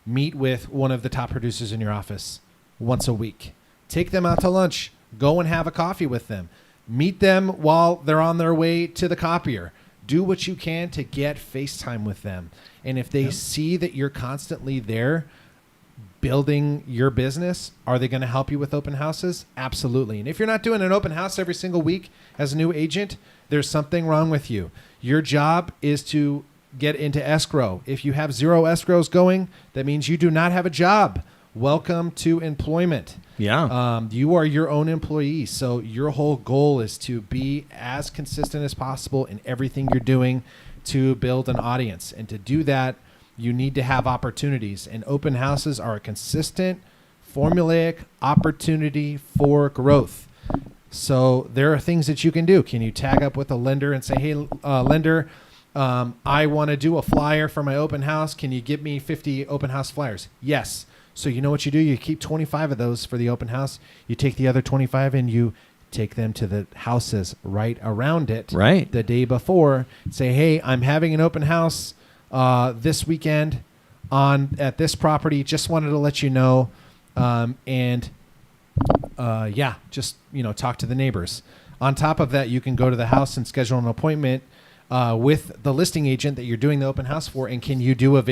Meet with one of the top producers in your office once a week. Take them out to lunch. Go and have a coffee with them. Meet them while they're on their way to the copier. Do what you can to get FaceTime with them. And if they see that you're constantly there building your business, are they going to help you with open houses? Absolutely. And if you're not doing an open house every single week as a new agent, there's something wrong with you. Your job is to get into escrow. If you have 0 escrows going, that means you do not have a job. Welcome to employment. Yeah. You are your own employee. So your whole goal is to be as consistent as possible in everything you're doing to build an audience. And to do that, you need to have opportunities. And open houses are a consistent, formulaic opportunity for growth. So there are things that you can do. Can you tag up with a lender and say, hey, lender, I want to do a flyer for my open house. Can you give me 50 open house flyers? Yes. So you know what you do? You keep 25 of those for the open house. You take the other 25 and you take them to the houses right around it. Right. The day before. Say, hey, I'm having an open house this weekend at this property. Just wanted to let you know. Just, you know, talk to the neighbors. On top of that, you can go to the house and schedule an appointment with the listing agent that you're doing the open house for. And can you do a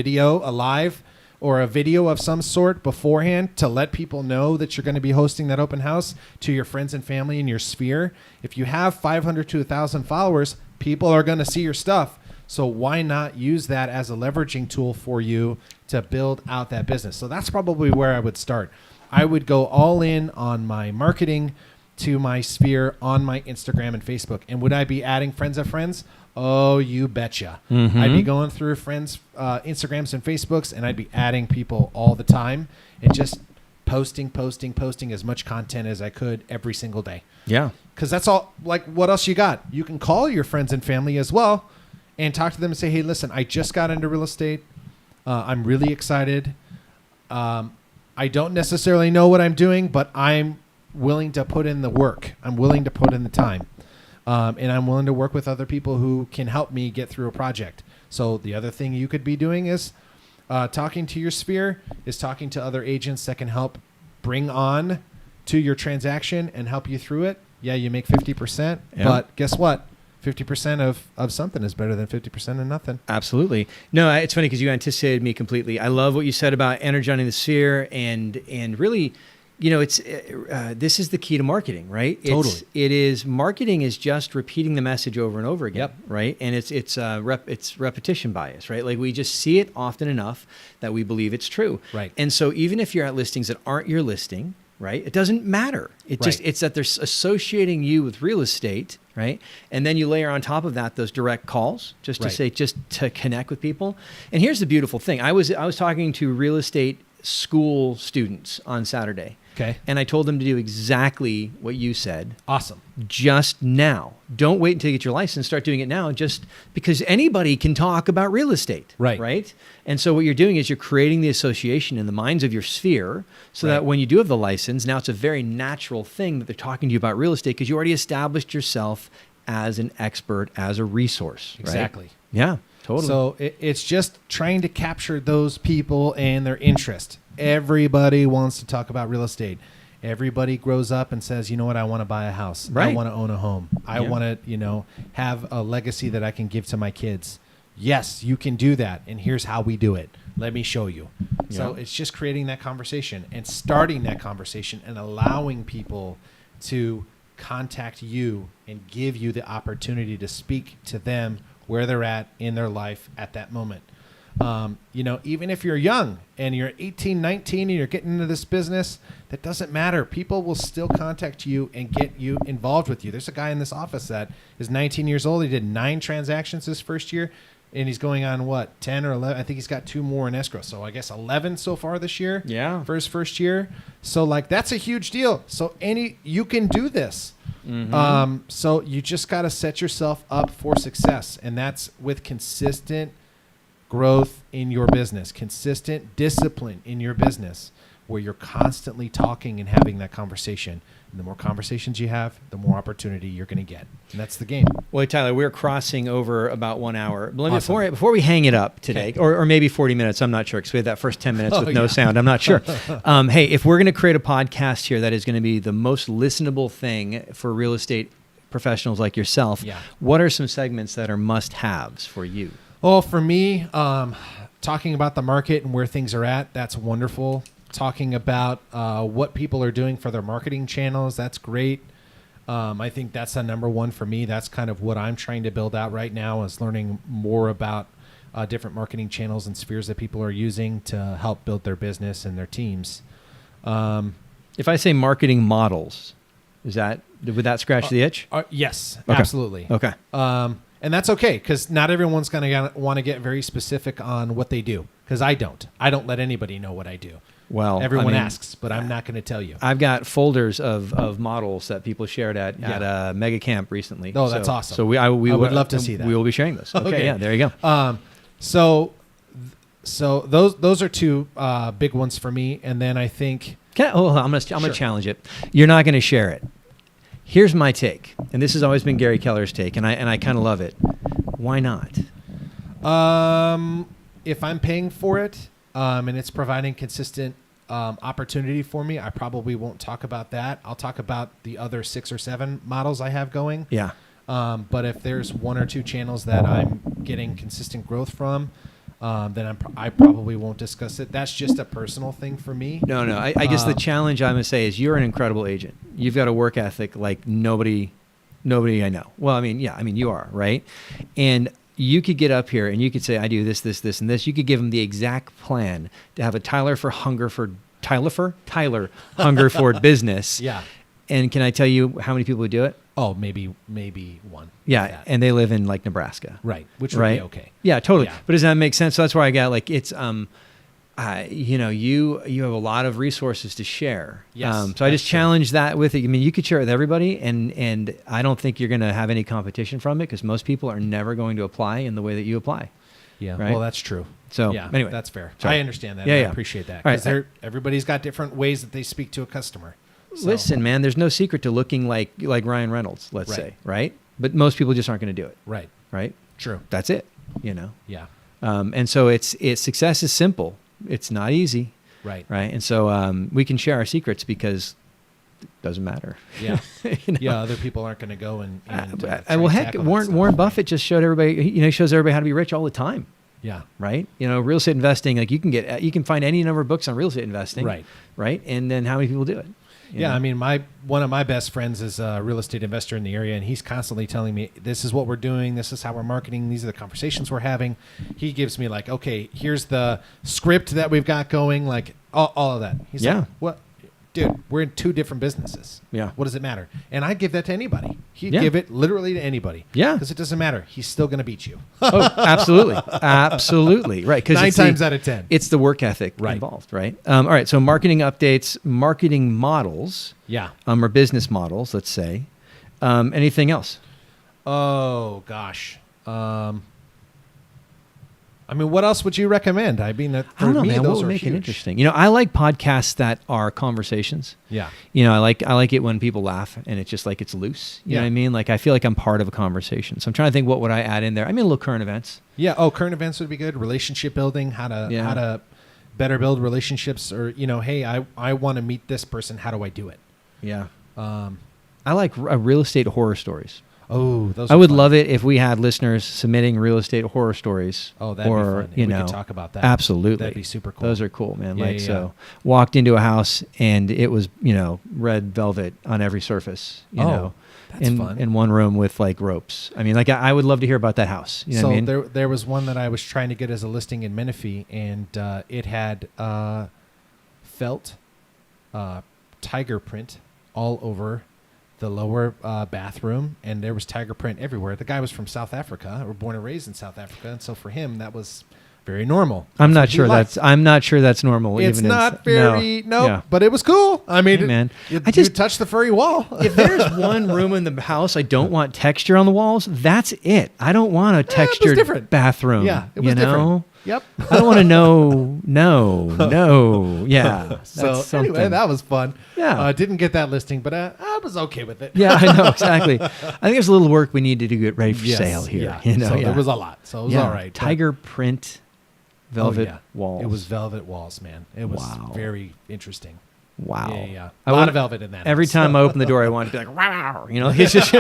live or a video of some sort beforehand to let people know that you're going to be hosting that open house to your friends and family in your sphere? If you have 500 to 1,000 followers, people are going to see your stuff. So why not use that as a leveraging tool for you to build out that business? So that's probably where I would start. I would go all in on my marketing to my sphere on my Instagram and Facebook. And would I be adding friends of friends? Oh, you betcha. I'd be going through friends' Instagrams and Facebooks, and I'd be adding people all the time and just posting as much content as I could every single day. Yeah. Because that's all, like, what else you got? You can call your friends and family as well and talk to them and say, hey, listen, I just got into real estate. I'm really excited. I don't necessarily know what I'm doing, but I'm willing to put in the work. I'm willing to put in the time. And I'm willing to work with other people who can help me get through a project. So the other thing you could be doing is talking to your sphere, is talking to other agents that can help bring on to your transaction and help you through it. Yeah, you make 50%, Yeah. but guess what? 50% of something is better than 50% of nothing. Absolutely. No, it's funny because you anticipated me completely. I love what you said about energizing the sphere, and really, it's this is the key to marketing, right? Totally. Marketing is just repeating the message over and over again, Yep. right? And it's repetition bias, right? Like we just see it often enough that we believe it's true, Right. And so even if you're at listings that aren't your listing, right? It doesn't matter. It's that they're associating you with real estate, right? And then you layer on top of that those direct calls just to connect with people. And here's the beautiful thing. I was talking to real estate school students on Saturday. Okay. And I told them to do exactly what you said. Awesome. Just now. Don't wait until you get your license. Start doing it now, just because anybody can talk about real estate. Right. Right. And so what you're doing is you're creating the association in the minds of your sphere so Right. that when you do have the license, now it's a very natural thing that they're talking to you about real estate because you already established yourself as an expert, as a resource. Right? Exactly. Yeah, totally. So it's just trying to capture those people and their interest. Everybody wants to talk about real estate. Everybody grows up and says, you know what, I want to buy a house. Right. I want to own a home. I Yeah. want to, have a legacy that I can give to my kids. Yes, you can do that. And here's how we do it. Let me show you. So Yeah. it's just creating that conversation and starting that conversation and allowing people to contact you and give you the opportunity to speak to them where they're at in their life at that moment. Even if you're young and you're 18, 19 and you're getting into this business, that doesn't matter. People will still contact you and get you involved with you. There's a guy in this office that is 19 years old. He did 9 transactions his first year, and he's going on 10 or 11. I think he's got 2 more in escrow. So I guess 11 so far this year. Yeah. For his first year. So that's a huge deal. So you can do this. Mm-hmm. So you just got to set yourself up for success, and that's with consistent growth in your business, consistent discipline in your business, where you're constantly talking and having that conversation. And the more conversations you have, the more opportunity you're going to get. And that's the game. Well, Tyler, we're crossing over about 1 hour. But Awesome. before we hang it up today, Okay. or maybe 40 minutes, I'm not sure, because we had that first 10 minutes with no yeah. sound. I'm not sure. Hey, if we're going to create a podcast here that is going to be the most listenable thing for real estate professionals like yourself, Yeah. what are some segments that are must-haves for you? Well, for me, talking about the market and where things are at, that's wonderful. Talking about what people are doing for their marketing channels, that's great. I think that's the number one for me. That's kind of what I'm trying to build out right now, is learning more about different marketing channels and spheres that people are using to help build their business and their teams. If I say marketing models, would that scratch the itch? Yes, Okay. absolutely. Okay. And that's okay, because not everyone's going to want to get very specific on what they do, because I don't let anybody know what I do. Well, Everyone asks, but I'm not going to tell you. I've got folders of models that people shared at Mega Camp recently. Oh, that's awesome. So we I would love to see that. We will be sharing this. Okay, yeah, there you go. So those are 2 big ones for me, and then I think I'm gonna Sure. challenge it. You're not gonna share it. Here's my take, and this has always been Gary Keller's take, and I kind of love it. Why not? if I'm paying for it and it's providing consistent opportunity for me, I probably won't talk about that. I'll talk about the other 6 or 7 models I have going. Yeah. But if there's 1 or 2 channels that I'm getting consistent growth from, then I probably won't discuss it. That's just a personal thing for me. No. I guess the challenge I'm gonna say is you're an incredible agent. You've got a work ethic like nobody I know. Well, I mean, you are, right? And you could get up here and you could say, I do this, this, this, and this. You could give them the exact plan to have a Tyler Hungerford business. Yeah. And can I tell you how many people would do it? Oh, maybe 1. Yeah, Like that. and they live in like Nebraska. Right, which would Right. be okay. Yeah, totally. Yeah. But does that make sense? So that's where I got like it's you have a lot of resources to share. Yes, So I that's just true. challenge that with it. I mean, you could share it with everybody, and I don't think you're going to have any competition from it because most people are never going to apply in the way that you apply. Yeah, Right? well, that's true. So, yeah, anyway. that's fair. Sorry. I understand that. Yeah, and yeah. I appreciate that. All right. Because everybody's got different ways that they speak to a customer. So- Listen, man, there's no secret to looking like Ryan Reynolds, let's Right. say, right? But most people just aren't going to do it, Right. right? True. That's it, Yeah. And so it's success is simple. It's not easy. Right. Right. And so we can share our secrets because doesn't matter. Yeah. You know? Yeah. Other people aren't going to go and try Well, and heck, tackle that Warren stuff. Buffett just showed everybody. He shows everybody how to be rich all the time. Yeah. Right? Real estate investing. Like you can find any number of books on real estate investing. Right. Right. And then how many people do it? You Yeah, know? I mean, one of my best friends is a real estate investor in the area, and he's constantly telling me, this is what we're doing, this is how we're marketing, these are the conversations we're having. He gives me like, okay, here's the script that we've got going, like all of that. He's Yeah. like, what? Dude, we're in two different businesses. Yeah. What does it matter? And I give that to anybody. He'd Yeah. give it literally to anybody. Yeah. Because it doesn't matter. He's still going to beat you. Oh, absolutely. Absolutely. Right. Because 9 times out of 10. It's the work ethic Right. involved, right? All right. So marketing updates, marketing models, Yeah. or business models, let's say. Anything else? Oh, gosh. I mean, what else would you recommend? I mean, I don't know, me, man. What those would are make it huge. interesting? I like podcasts that are conversations. Yeah. I like it when people laugh and it's just like it's loose. You know Yeah. what I mean? Like I feel like I'm part of a conversation. So I'm trying to think what would I add in there. I mean, a little current events. Yeah. Oh, current events would be good. Relationship building, how to better build relationships, or hey, I want to meet this person. How do I do it? Yeah. Um, I like real estate horror stories. oh, those. I are would fun. love it if we had listeners submitting real estate horror stories. Oh, that'd or, be fun. You We know, could talk about that. Absolutely. That'd be super cool. Those are cool, man. Yeah, like yeah, so, walked into a house and it was red velvet on every surface. You Oh, know, that's fun. in one room with like ropes. I mean, like I would love to hear about that house. You know so what I mean? there was one that I was trying to get as a listing in Menifee, and it had felt tiger print all over the lower bathroom, and there was tiger print everywhere. The guy was from South Africa, or born and raised in South Africa, and so for him that was very normal. I'm not That's what he sure liked. I'm not sure that's normal. It's even not very no. Yeah. but it was cool. I mean, Hey, man. you I just- touched the furry wall. If there's one room in the house I don't want texture on the walls, that's it. I don't want a textured different. bathroom. Yeah, it was you know? different. Yep. I don't want to know. No. Yeah. That's So something. anyway, that was fun. Yeah. Didn't get that listing, but I was okay with it. Yeah, I know exactly. I think there's a little work we need to do to get ready for Yes, sale here. Yeah. You know, so yeah. there was a lot. So it was Yeah. all right. but- Tiger print, velvet Oh, yeah. walls. It was velvet walls, man. It was Wow. very interesting. Wow. Yeah. I A lot want- of velvet in that. Every house. time I open the door, I want to be like, wow. It's just,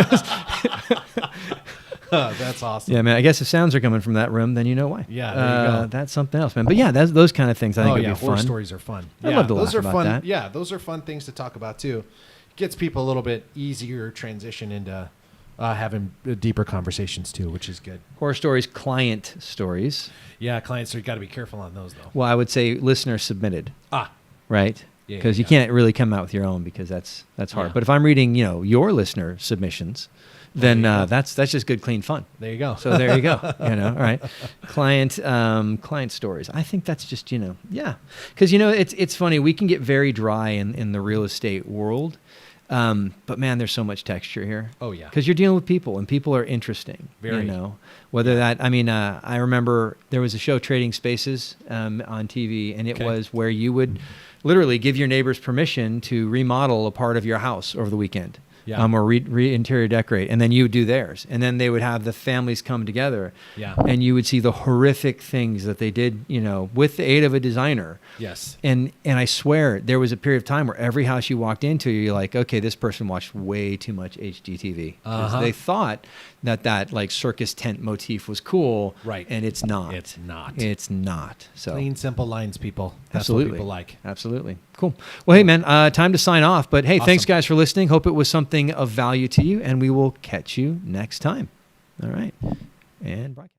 That's awesome. yeah, man. I guess if sounds are coming from that room, then you know why. Yeah, there you go. That's something else, man. But yeah, those kind of things I think Oh would yeah, be horror fun. stories are fun. I'd yeah, love to those laugh are about fun. that. Yeah, those are fun things to talk about too. Gets people a little bit easier transition into having deeper conversations too, which is good. Horror stories, client stories. Yeah, clients, you got to be careful on those though. Well, I would say listener submitted, Ah, right? Yeah, Because you yeah. can't really come out with your own because that's hard. Yeah. But if I'm reading, your listener submissions, then there you go. that's just good, clean fun. there you go. So there you go. All right. Client stories. I think that's just, yeah. Because, it's funny. We can get very dry in the real estate world. But man, there's so much texture here. Oh, yeah. Because you're dealing with people and people are interesting. Very. Whether that, I remember there was a show, Trading Spaces, on TV, and it Okay. was where you would literally give your neighbors permission to remodel a part of your house over the weekend. Yeah. Or interior decorate, and then you would do theirs, and then they would have the families come together, Yeah. and you would see the horrific things that they did, with the aid of a designer. Yes. And I swear there was a period of time where every house you walked into, you're like, okay, this person watched way too much HGTV. 'Cause Uh-huh. they thought that like circus tent motif was cool, Right. And it's not. It's not. It's not. So Clean, simple lines, people. That's absolutely, what people like. Absolutely, cool. Well, hey man, time to sign off. But hey, thanks Awesome. guys for listening. Hope it was something of value to you, and we will catch you next time. All right, and broadcast.